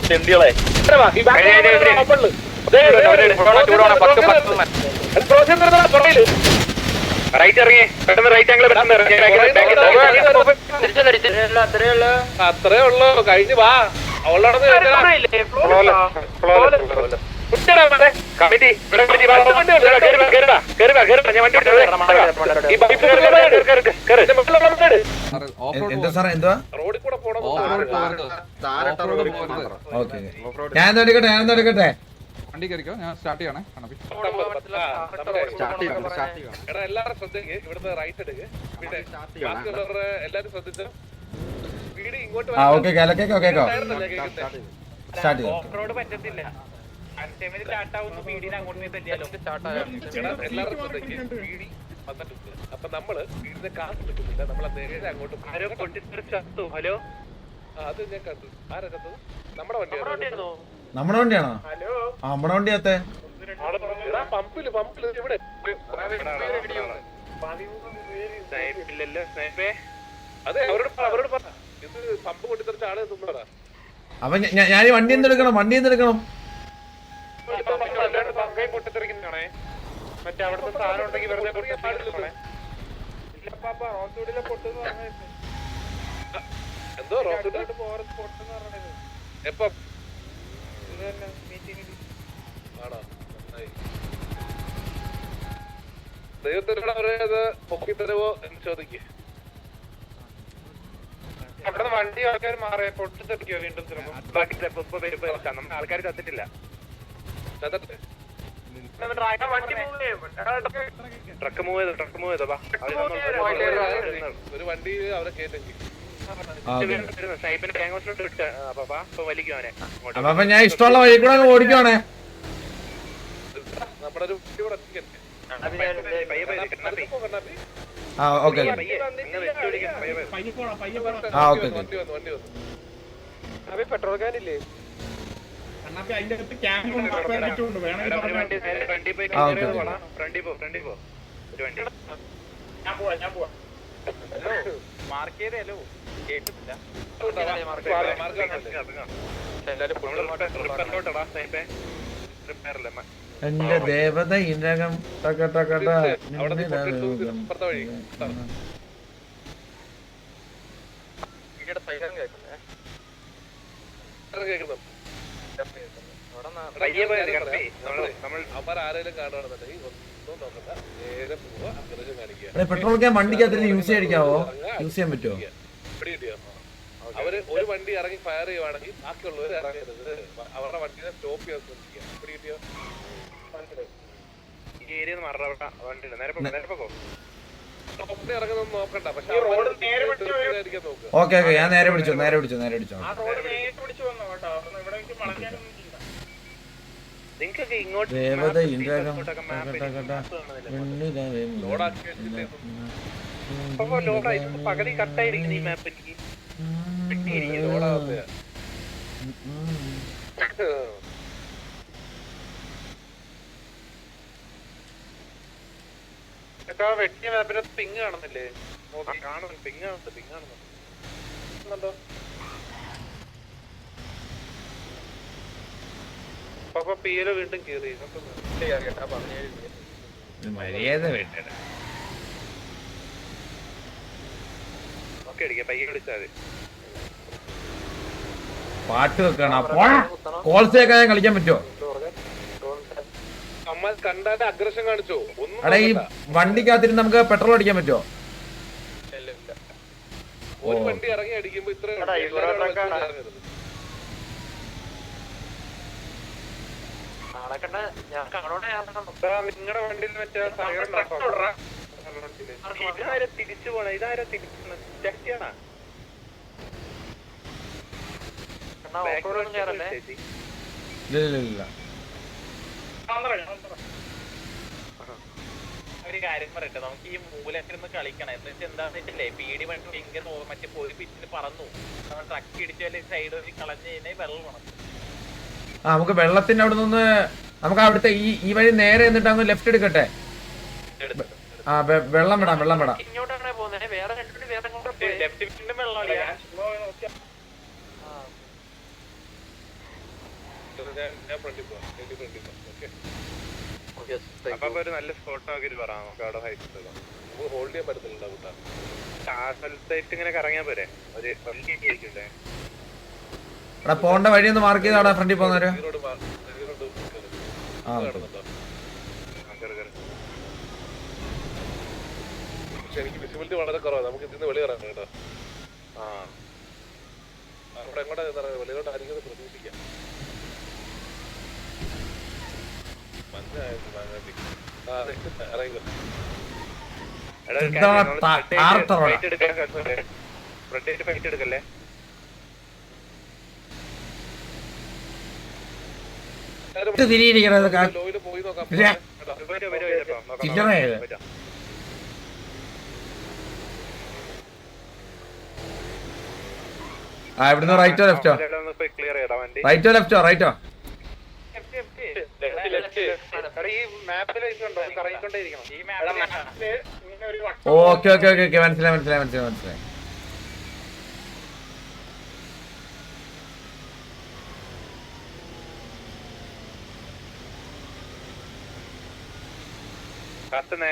തെണ്ടികളെ right ഇറങ്ങി പെട്ടെന്ന് right angle അത്രേ ഉള്ളൂ കഴിഞ്ഞു വാ കമ്മിറ്റി റോഡിൽ കൂടെ പോണം ഞാൻ എടുക്കട്ടെ വണ്ടി കയറിക്കോ ഞാൻ സ്റ്റാർട്ട് ചെയ്യണേ എല്ലാവരും ശ്രദ്ധിക്ക് ഇവിടുന്ന് റൈറ്റ് എടുക്ക് ബാക്കിയുള്ളവരുടെ എല്ലാരും ശ്രദ്ധിച്ച് വീട് ഇങ്ങോട്ട് റോഡ് പറ്റത്തില്ല എല്ലാവരും ശ്രദ്ധിക്ക് വീടി വന്നിട്ടുണ്ട് അപ്പൊ നമ്മള് വീടിന്റെ കാശ് എടുക്കുന്നില്ല നമ്മളെ നേരെ അങ്ങോട്ട് പൊട്ടിത്തെറിച്ചു. ഹലോ അത് ഞാൻ കണ്ടു ആരാ കണ്ടത് നമ്മുടെ വണ്ടിയാണോ നമ്മുടെ വണ്ടിയാണോ നമ്മുടെ വണ്ടിയാത്തെ പമ്പില് ഇവിടെ അതെ അവരോട് പറ ഇത് പമ്പ് പൊട്ടിത്തെറിച്ച ആള് എത്തുന്നതാ അപ്പൊ ഞാൻ വണ്ടി എന്തെടുക്കണം പൊട്ടിത്തെറിക്കുന്നതാണേ മറ്റേ അവിടുത്തെ സാധനം ഉണ്ടെങ്കിൽ വെറുതെ എന്തോ എപ്പം ആണോ ദൈവത്തിനോട് അവരത് പൊക്കിത്തരുവോ എന്ന് ചോദിക്കേ അവിടെ വണ്ടി ആൾക്കാർ മാറിയ പൊട്ടിത്തെറിക്കോ വീണ്ടും നമ്മുടെ ആൾക്കാർ ചത്തിട്ടില്ല ട്രക്ക് മൂവ് ചെയ്തോ ഒരു വണ്ടി അവരെ കേട്ടെങ്കിൽ അപ്പൊ ഞാൻ ഇഷ്ടമുള്ള വഴി കൂടെ ഓടിക്കുവാണേ നമ്മുടെ ഒരു ഇവിടെ വണ്ടി പെട്രോൾ കാനില്ലേ മാർക്ക് ചെയ്തല്ലോ കേട്ടില്ല എന്റെ ദേവത ഇനകം പെട്രോൾ ക്യാൻ വണ്ടിക്കകത്ത് യൂസ് ചെയ്യാവോ യൂസ് ചെയ്യാൻ പറ്റുമോ അവര് ഒരു വണ്ടി ഇറങ്ങി ഫയർ ചെയ്യുവാണെങ്കിൽ ബാക്കിയുള്ളവർ ഇറങ്ങരുത് അവരുടെ വണ്ടിനെ സ്റ്റോപ്പ് ചെയ്യാൻ ശ്രമിക്കുക ഈ ഏരിയ വണ്ടി ഇറങ്ങുന്ന നോക്കണ്ട പക്ഷെ ഓക്കെ ഞാൻ നേരെ പിടിച്ചോ നിങ്ങൾക്കൊക്കെ ഇങ്ങോട്ട് ദേവത ഇന്ദ്രകം പകുതി കട്ടായിരിക്കും ഈ മാപ്പ് എനിക്ക് ലോഡാവത്തെ വെട്ടിയ മാപ്പിനകത്ത് പിങ് കാണുന്നില്ലേ കാണുന്നു പിങ് കാണുന്നുണ്ടോ അപ്പൊ പിയില് വീണ്ടും കേറി മര്യാദ വേണ്ട ഓക്കെ അടിക്കാം പയ്യെ വിളിച്ചാൽ മതി പാട്ട് വെക്കണം കോൾസേക്കാൻ കളിക്കാൻ പറ്റുമോ അമ്മ കണ്ടാന്റെ അഗ്രഷൻ കാണിച്ചോ അടാ ഈ വണ്ടിക്കകത്തിട്ട് നമുക്ക് പെട്രോൾ അടിക്കാൻ പറ്റുമോ ഒരു വണ്ടി ഇറങ്ങി അടിക്കുമ്പോ ഇത്ര നിങ്ങളുടെ വണ്ടിയിൽ മറ്റേ തിരിച്ചു പോണ ഇതാരോ തിരിച്ചു ചെക്കിയാണോ ഇല്ല ഒരു കാര്യം പറയട്ടെ നമുക്ക് ഈ മൂലത്തിരുന്ന് കളിക്കണം എന്ന് വെച്ചാൽ എന്താന്ന് വെച്ചില്ലേ പീടി വണ്ടി ഇങ്ങനെ മറ്റേ ഒരു പിച്ചിൽ പറന്നു നമ്മൾ ട്രക്ക് ഇടിച്ചാല് സൈഡ് വഴി കളഞ്ഞു കഴിഞ്ഞാൽ വെള്ളം വേണം നമുക്ക് വെള്ളത്തിന്റെ അവിടെ നിന്ന് നമുക്ക് അവിടുത്തെ ഈ വഴി നേരെ എന്നിട്ട് അങ്ങ് ലെഫ്റ്റ് എടുക്കട്ടെ വെള്ളം വിടാം ഇങ്ങോട്ടാണ് പോകുന്നത് വേറെ ലെഫ്റ്റ് വീണ്ടും വെള്ളം അപ്പൊ ഒരു നല്ല സ്പോട്ട് നോക്കിട്ട് പറയാം. നമുക്ക് അവിടെ ഹൈറ്റ് നമുക്ക് ഹോൾഡ് ചെയ്യാൻ പറ്റുന്നില്ല കൂട്ടാ. ആ സ്ഥലത്തായിട്ട് ഇങ്ങനെ കറങ്ങിയാ പോരെ. ഒരു വണ്ടിയൊക്കെ ആയിരിക്കില്ലേ. എടാ പോണ്ട വഴി ഒന്ന് മാർക്ക് ചെയ്താ ഫ്രണ്ടിൽ പോകുന്നവര്. പക്ഷെ എനിക്ക് വിസിബിലിറ്റി വളരെ കുറവാണ്. നമുക്ക് ഇതിന്ന് വെളിയിറങ്ങാം കേട്ടോ. അവിടെ എങ്ങോട്ടാ വെളിയിലോട്ട് ആയിരിക്കും പ്രതീക്ഷിക്കാം. ഫൈറ്റ് എടുക്കല്ലേ. തിരിയിരിക്കണത് ലോയില് പോയി നോക്കാം. ആ ഇവിടുന്ന് റൈറ്റോ ലെഫ്റ്റോ? റൈറ്റോ ലെഫ്റ്റോ? റൈറ്റോ. ഓക്കെ ഓക്കെ ഓക്കെ ഓക്കെ മനസ്സിലായി മനസ്സിലായി മനസ്സിലായി മനസ്സിലായി.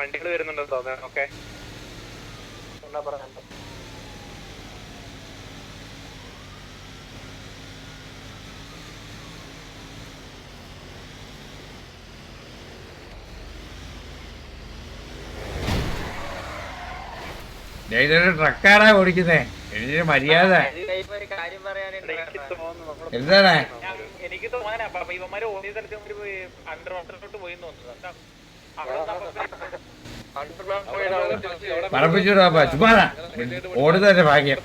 വണ്ടികൾ വരുന്നുണ്ടെന്ന് തോന്നുന്നു. ഓക്കെ ട്രക്കാടാ ഓടിക്കുന്നേ. എഴുതിയ മര്യാദ എന്താണ്? എനിക്ക് തോന്നാനാ ഇവന്മാര് ഓടിയ സ്ഥലത്ത് അണ്ടർ വാട്ടറിലോട്ട് പോയി തോന്നുന്നു. പറപ്പിച്ചൂടാ ചുമ്മാ ഓടുന്നതിന്റെ ഭാഗ്യം.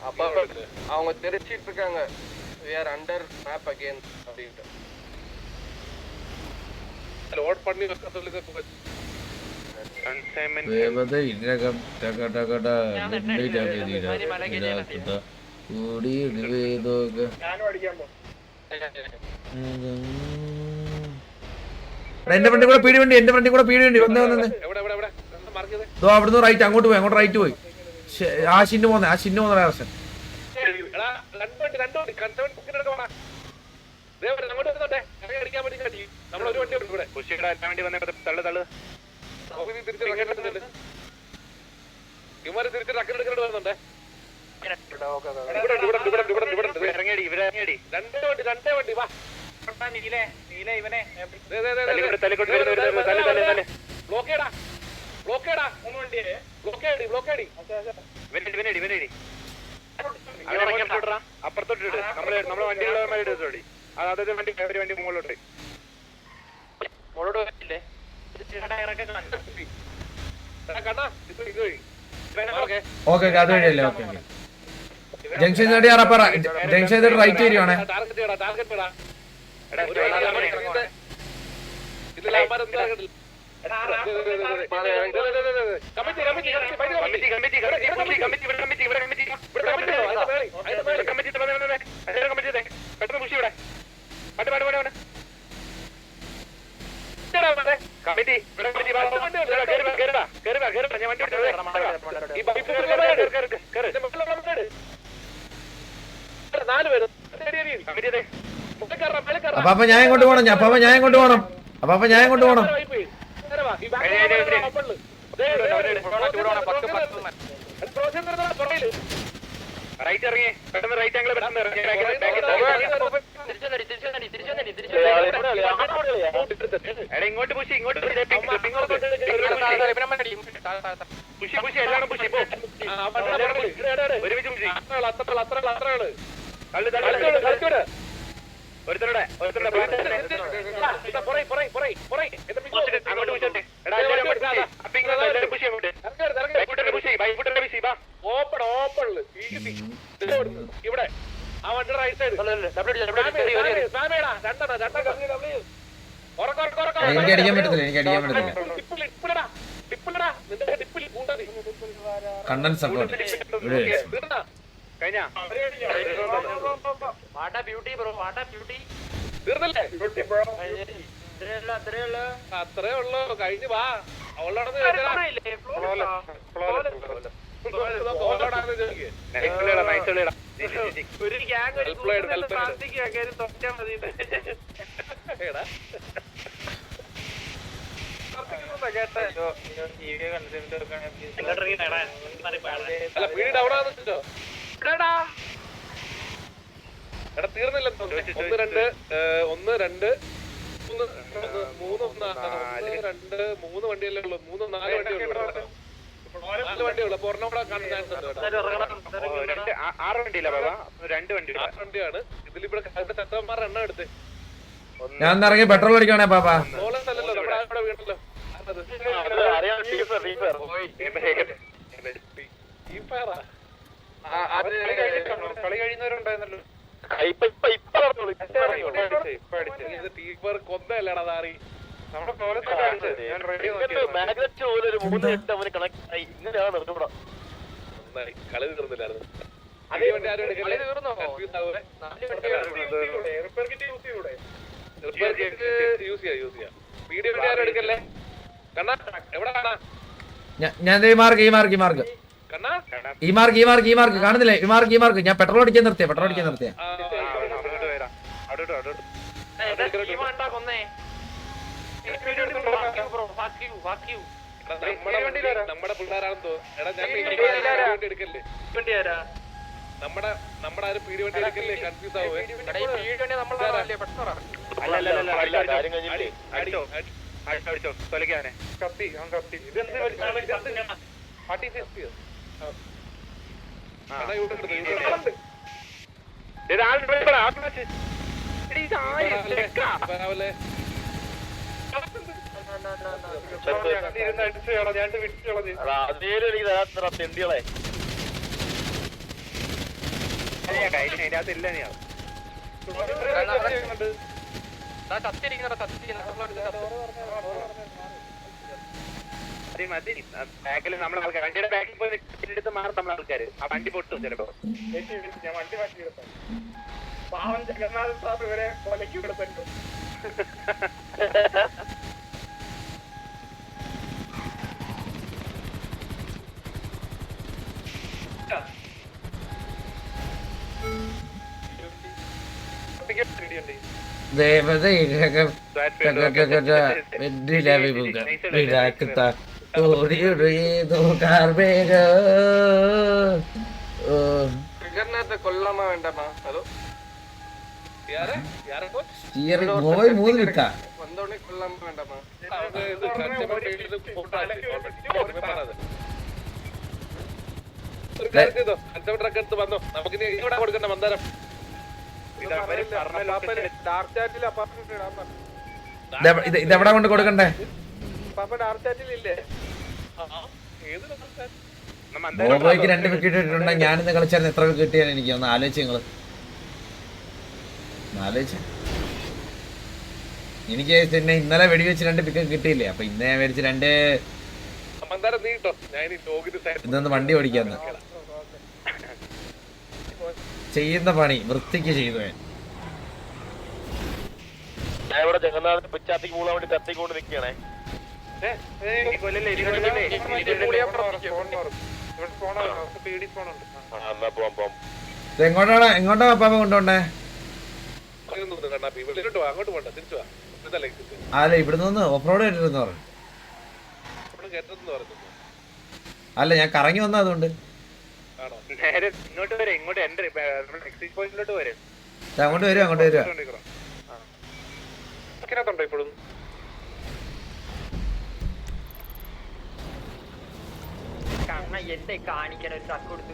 அப்ப அவங்க தெரிச்சிட்டு இருக்காங்க we are under map again அப்படிட்டு லோட் பண்ணி வைக்க சொல்லுங்க. വേവത ഇരകം ടകടകട കൂടി വേദോക. എന്റെ ഫ്രണ്ടിൽ കൂടെ പീടി വണ്ടി. എന്റെ ഫ്രണ്ടിൽ കൂടെ പീടി വണ്ടി വന്നേ വന്നേ. അവിടുന്ന് റൈറ്റ് അങ്ങോട്ട് പോയി. അങ്ങോട്ട് റൈറ്റ് പോയി. ആ ഷിന്ന് പോന്നെ. ആ ഷിന്ന് പോന്ന പ്രശ്നം. അപ്പുറത്തോട്ട് നമ്മളെ വണ്ടിയുടെ അതായത് വണ്ടി വണ്ടി മുകളിലോട്ട് മുകളോട്ട് പറ്റില്ലേ. ഓക്കെ അത് വഴിയല്ലേ. ഓക്കെ ജംഗ്ഷൻ നേടിയാറപ്പറ. ജംഗ്ഷൻ ചെയ്തിട്ട് റൈറ്റ് വരികയാണേ. അപ്പൊ ഞാൻ ഇങ്ങോട്ട് പോണം. അപ്പൊ ഞാൻ ഇങ്ങോട്ട് പോണം. അപ്പൊ ഞാൻ ഇങ്ങോട്ട് പോണം. റൈറ്റ് ഇറങ്ങി പെട്ടെന്ന് റൈറ്റ് ആംഗിൾ പെട്ടെന്ന് ഇങ്ങോട്ട് പുഷി ഇങ്ങോട്ട് പുഷി പുഷി എല്ലാവരും പുഷി ഒരുമിച്ച് പുഷി ഒരുത്തരുടെ അങ്ങോട്ട് പുഷട്ടെ ഓപ്പൺ ഓപ്പൺ ഇവിടെ ആ വണ്ടി റൈറ്റ് സൈഡ് എനിക്ക് അടിക്കാൻ പറ്റത്തില്ല. എനിക്ക് അടിക്കാൻ പറ്റത്തില്ല. കണ്ടൻ സപ്പോർട്ട് കഴിഞ്ഞ അത്രേ ഉള്ളൂ. കഴിഞ്ഞു വാ. അവളോടൊന്ന് ഒരു ഗ്യാങ് ഒരു പ്രാർത്ഥിക്കുക തൊറ്റാ മതി അല്ല പീടി ഡൗൺ ആണെന്നോ എടാ തീർന്നില്ല 1 2 3 വണ്ടിയല്ലേ ഉള്ളൂ 4 വണ്ടിയുള്ളൂ 4 വണ്ടിയുള്ളൂ അപ്പൊ ഒരെണ്ണം കൂടെ കാണാൻ ചാൻസ് ഉണ്ട് 6 വണ്ടിയില്ല ബാബാ 2 വണ്ടി 6 വണ്ടിയാണ് ഇതിലിവിടെ ചത്തവന്മാരുടെ എണ്ണം എടുത്ത് ഞാൻ ഇറങ്ങി പെട്രോൾ അടിക്കണേ പാപ്പാ സോളസ് അല്ലല്ലോ നമ്മുടെ അവിടെ വീണല്ലോ കളി കഴിയുന്നവരുണ്ടായിരുന്നല്ലോ കൊന്നല്ലേടാ താറി കളി തീർന്നില്ലായിരുന്നു യൂസ് ചെയ്യാം വീഡിയോ വണ്ടി ആരും എടുക്കല്ലേ കണ്ണാ എവിടെ കാണാ ഞാൻ ഈ മാർക്ക് കണ്ണാ ഈ മാർക്ക് കാണുന്നില്ലേ ഈ മാർക്ക് ഞാൻ പെട്രോൾ അടിക്കാൻ നിർത്തിയ നമ്മുടെ പിള്ളേരാണെന്ന് തോന്നുന്നു എടാ ഞാൻ എടുക്കല്ലേ നമ്മുടെ ആരും പീടി വണ്ടി എടുക്കല്ലേ കൺഫ്യൂസ് ആവുമേ തെണ്ടികളെ ബാക്കിൽ നമ്മളെ ആൾക്കാർ വണ്ടിയുടെ ബാക്കിൽ പോയി എടുത്ത് മാറും നമ്മളെ ആൾക്കാര് ആ വണ്ടി പൊട്ടും ചിലപ്പോ ഞാൻ വണ്ടി മാറ്റി പാവം ജഗന്നാഥ് സാർ ഇവരെ കൊലയ്ക്ക് വിടുന്നുണ്ട് കൊള്ളാമ വേണ്ടപ്പാ ഹലോ മൂന്ന് വിത്താ വന്നോണി കൊള്ളാമ വേണ്ടപ്പാ എടുത്ത് വന്നോ നമുക്ക് ഇവിടെ കൊടുക്കണ്ട മന്ദാരം ഇതെവിടെ കൊണ്ട് കൊടുക്കണ്ടേ ബോബോയ്ക്ക് 2 വിക്കറ്റ് ഇട്ടിട്ടുണ്ട്. ഞാനിന്ന് കളിച്ചായിരുന്നു എത്ര വിക്കറ്റ് കിട്ടിയാണ് എനിക്ക് ഒന്ന് ആലോചിച്ച് നിങ്ങള് എനിക്ക് പിന്നെ ഇന്നലെ വെടിവെച്ച് 2 വിക്കറ്റ് കിട്ടിയില്ലേ അപ്പൊ ഇന്ന് ഞാൻ മേടിച്ച് 2 ഇതൊന്ന് വണ്ടി ഓടിക്കാന്ന് ചെയ്യുന്ന പണി വൃത്തിക്ക് ചെയ്തു ഞാൻ ഇവിടെ ജഗന്നാഥിന്റെ പിച്ചാത്തിക്ക് പോകാൻ വേണ്ടി കത്തിക്കൊണ്ട് നിൽക്കണേ എങ്ങോട്ടാ പാപ്പ കൊണ്ടോണ്ടേ അങ്ങോട്ട് പോണ്ട തിരിച്ചു അല്ല ഇവിടുന്ന് ഓഫ് റോഡ് കേട്ടിരുന്നു പറഞ്ഞു അല്ല ഞാൻ കറങ്ങി വന്ന അതുകൊണ്ട് നേരെ ഇങ്ങോട്ട് വരെ ഇങ്ങോട്ട് എൻട്രി എക്സിറ്റ് പോയിന്റിലോട്ട് വരെ അങ്ങോട്ട് വരുവാ ഇപ്പോഴും എന്നെ കാണിക്കാൻ ഒരു ട്രക്ക് കൊടുത്ത്